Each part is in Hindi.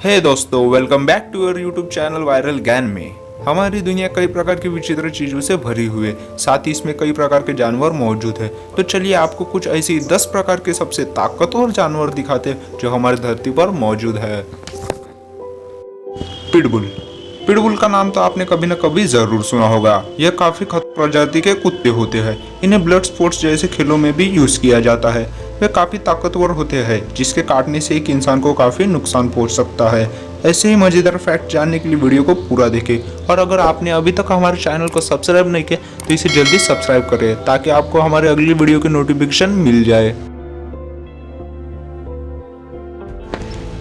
हे दोस्तों, welcome back to your YouTube channel viral Gyan में। हमारी दुनिया कई प्रकार की विचित्र चीजों से भरी हुई है, साथ ही इसमें कई प्रकार के जानवर मौजूद है। तो चलिए आपको कुछ ऐसी 10 प्रकार के सबसे ताकतवर जानवर दिखाते हैं जो हमारी धरती पर मौजूद है। पिटबुल। पिटबुल का नाम तो आपने कभी न कभी जरूर सुना होगा। यह काफी खतरनाक प्रजाति के कुत्ते होते हैं। इन्हें ब्लड स्पोर्ट्स जैसे खेलों में भी यूज किया जाता है। वे काफी ताकतवर होते हैं, जिसके काटने से एक इंसान को काफी नुकसान पहुंच सकता है। ऐसे ही मजेदार फैक्ट जानने के लिए वीडियो को पूरा देखें। और अगर आपने अभी तक हमारे चैनल को सब्सक्राइब नहीं किया तो इसे जल्दी सब्सक्राइब करें, ताकि आपको हमारे अगली वीडियो की नोटिफिकेशन मिल जाए।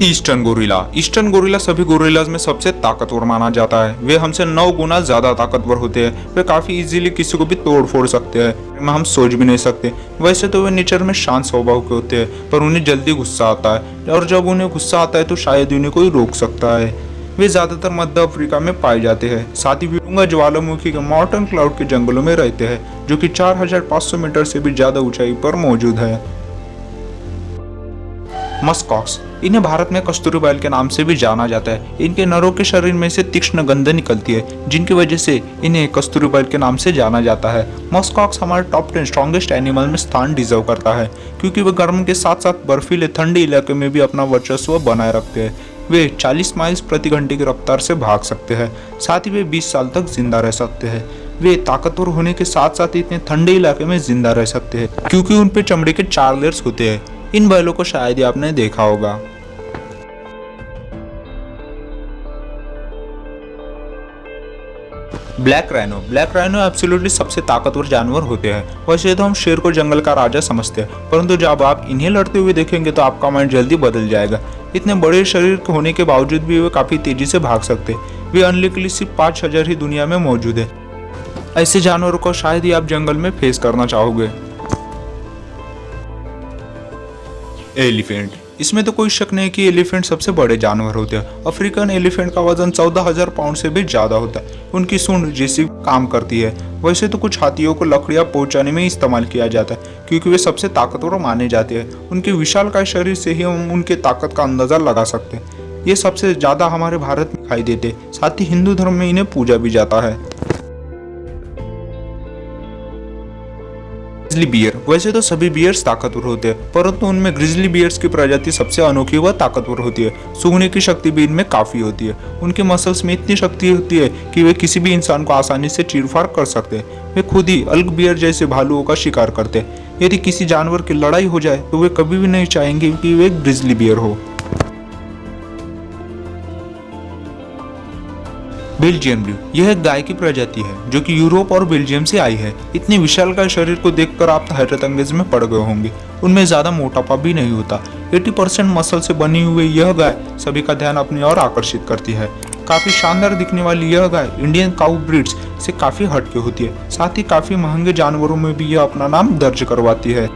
Eastern gorilla. ईस्टर्न गोरिल्ला सभी गोरिल्लाज में सबसे ताकतवर माना जाता है। वे हमसे 9 गुना ज्यादा ताकतवर होते हैं। वे काफी इजीली किसी को भी तोड़ फोड़ सकते हैं, हम सोच भी नहीं सकते। वैसे तो वे नेचर में शांत स्वभाव के होते हैं, पर उन्हें जल्दी गुस्सा आता है, और जब उन्हें गुस्सा आता है तो शायद उन्हें कोई रोक सकता है। वे ज्यादातर मध्य अफ्रीका में पाए जाते हैं। साथ ही विरुंगा ज्वालामुखी के माउंटेन क्लाउड के जंगलों में रहते हैं, जो कि 4500 मीटर से भी ज्यादा ऊंचाई पर मौजूद है। मस्कॉक्स। इन्हें भारत में कस्तूरी बैल के नाम से भी जाना जाता है। इनके नरों के शरीर में से तीक्ष्ण गंध निकलती है, जिनकी वजह से इन्हें कस्तूरी बैल के नाम से जाना जाता है। मस्कॉक्स हमारे टॉप 10 स्ट्रॉन्गेस्ट एनिमल में स्थान डिजर्व करता है, क्योंकि वे गर्म के साथ साथ बर्फीले ठंडे इलाके में भी अपना वर्चस्व बनाए रखते हैं। वे 40 माइल्स प्रति घंटे की रफ्तार से भाग सकते हैं। साथ ही वे 20 साल तक जिंदा रह सकते हैं। वे ताकतवर होने के साथ साथ इतने ठंडे इलाके में जिंदा रह सकते हैं, क्योंकि उन पे चमड़े के 4 लेयर्स होते हैं। इन बैलों को शायद ही आपने देखा होगा। Black rhino. Black rhino absolutely सबसे ताकतवर जानवर होते हैं। वैसे तो हम शेर को जंगल का राजा समझते हैं, परंतु जब आप इन्हें लड़ते हुए देखेंगे तो आपका माइंड जल्दी बदल जाएगा। इतने बड़े शरीर होने के बावजूद भी वे काफी तेजी से भाग सकते हैं। वे अनलिकली सिर्फ 5000 ही दुनिया में मौजूद है। ऐसे जानवरों को शायद ही आप जंगल में फेस करना चाहोगे। एलिफेंट। इसमें तो कोई शक नहीं कि एलिफेंट सबसे बड़े जानवर होते हैं। अफ्रीकन एलिफेंट का वजन 14,000 पाउंड से भी ज्यादा होता है। उनकी सूंड जैसी काम करती है। वैसे तो कुछ हाथियों को लकड़ियां पहुंचाने में इस्तेमाल किया जाता है, क्योंकि वे सबसे ताकतवर माने जाते हैं। उनके विशालकाय शरीर से ही हम उनके ताकत का अंदाजा लगा सकते हैं। ये सबसे ज्यादा हमारे भारत में दिखाई देते, साथ ही हिंदू धर्म में इन्हें पूजा भी जाता है। Grizzly bear. वैसे तो सभी बियर्स ताकतवर होते हैं, परंतु उनमें ग्रिजली बियर्स की प्रजाति सबसे अनोखी व ताकतवर होती है। सूंघने की शक्ति भी इनमें काफी होती है। उनके मसल्स में इतनी शक्ति होती है कि वे किसी भी इंसान को आसानी से चीरफाड़ कर सकते हैं। वे खुद ही अल्क बियर जैसे भालुओं का शिकार करते हैं। यदि किसी जानवर की लड़ाई हो जाए तो वे कभी भी नहीं चाहेंगे कि वे ग्रिजली बियर हो। Belgian blue. यह एक गाय की प्रजाति है जो कि यूरोप और बेल्जियम से आई है। इतनी विशालकाय शरीर को देखकर आप हैरत अंगेज में पड़ गए होंगे। उनमें ज्यादा मोटापा भी नहीं होता। 80% मसल से बनी हुई यह गाय सभी का ध्यान अपनी ओर आकर्षित करती है। काफी शानदार दिखने वाली यह गाय इंडियन काउ ब्रीड्स से काफी हटके होती है। साथ ही काफी महंगे जानवरों में भी यह अपना नाम दर्ज करवाती है।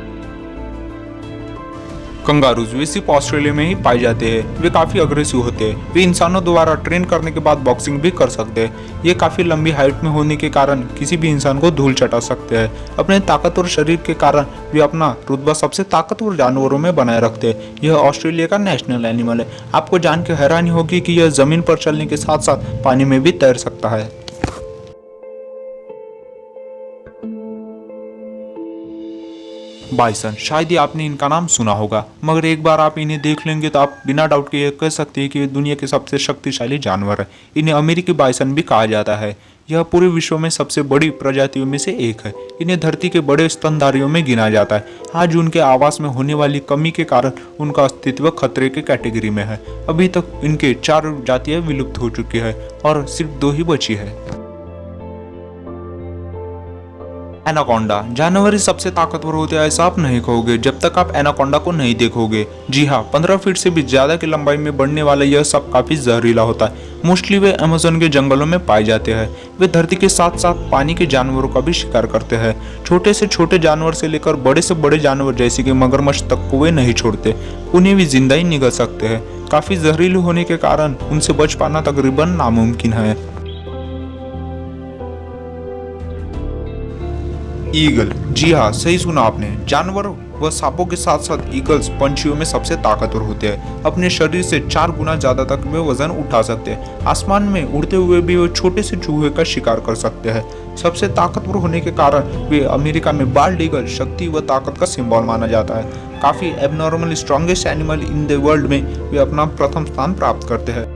कंगारूज। वे सिर्फ ऑस्ट्रेलिया में ही पाए जाते हैं। वे काफी अग्रेसिव होते हैं। वे इंसानों द्वारा ट्रेन करने के बाद बॉक्सिंग भी कर सकते हैं। ये काफी लंबी हाइट में होने के कारण किसी भी इंसान को धूल चटा सकते हैं। अपने ताकतवर शरीर के कारण वे अपना रुतबा सबसे ताकतवर जानवरों में बनाए रखते हैं। यह ऑस्ट्रेलिया का नेशनल एनिमल है। आपको जान के हैरानी होगी कि यह जमीन पर चलने के साथ साथ पानी में भी तैर सकता है। बाइसन। शायद ही आपने इनका नाम सुना होगा, मगर एक बार आप इन्हें देख लेंगे तो आप बिना डाउट के ये कह सकते हैं कि ये दुनिया के सबसे शक्तिशाली जानवर है। इन्हें अमेरिकी बाइसन भी कहा जाता है। यह पूरे विश्व में सबसे बड़ी प्रजातियों में से एक है। इन्हें धरती के बड़े स्तनधारियों में गिना जाता है। आज उनके आवास में होने वाली कमी के कारण उनका अस्तित्व खतरे के कैटेगरी में है। अभी तक इनके 4 जातियां विलुप्त हो चुकी है और सिर्फ 2 ही बची है। एनाकोंडा। जानवर ही सबसे ताकतवर होते हैं ऐसा आप नहीं कहोगे जब तक आप एनाकोंडा को नहीं देखोगे। जी हाँ, 15 फीट से भी ज्यादा की लंबाई में बढ़ने वाला यह सब काफी जहरीला होता है। मोस्टली वे अमेज़न के जंगलों में पाए जाते हैं। वे धरती के साथ साथ पानी के जानवरों का भी शिकार करते हैं। छोटे से छोटे जानवर से लेकर बड़े से बड़े जानवर जैसे कि मगरमच्छ तक को वे नहीं छोड़ते। उन्हें भी जिंदा ही निगल सकते हैं। काफी जहरीले होने के कारण उनसे बच पाना तकरीबन नामुमकिन है। ईगल। जी हाँ, सही सुना आपने। जानवर व सांपों के साथ साथ ईगल्स पंछियों में सबसे ताकतवर होते हैं। अपने शरीर से 4 गुना ज्यादा तक वे वजन उठा सकते हैं। आसमान में उड़ते हुए भी वे छोटे से चूहे का शिकार कर सकते हैं। सबसे ताकतवर होने के कारण वे अमेरिका में बाल्ड ईगल शक्ति व ताकत का सिंबल माना जाता है। काफी abnormal strongest animal in the world में वे अपना प्रथम स्थान प्राप्त करते हैं।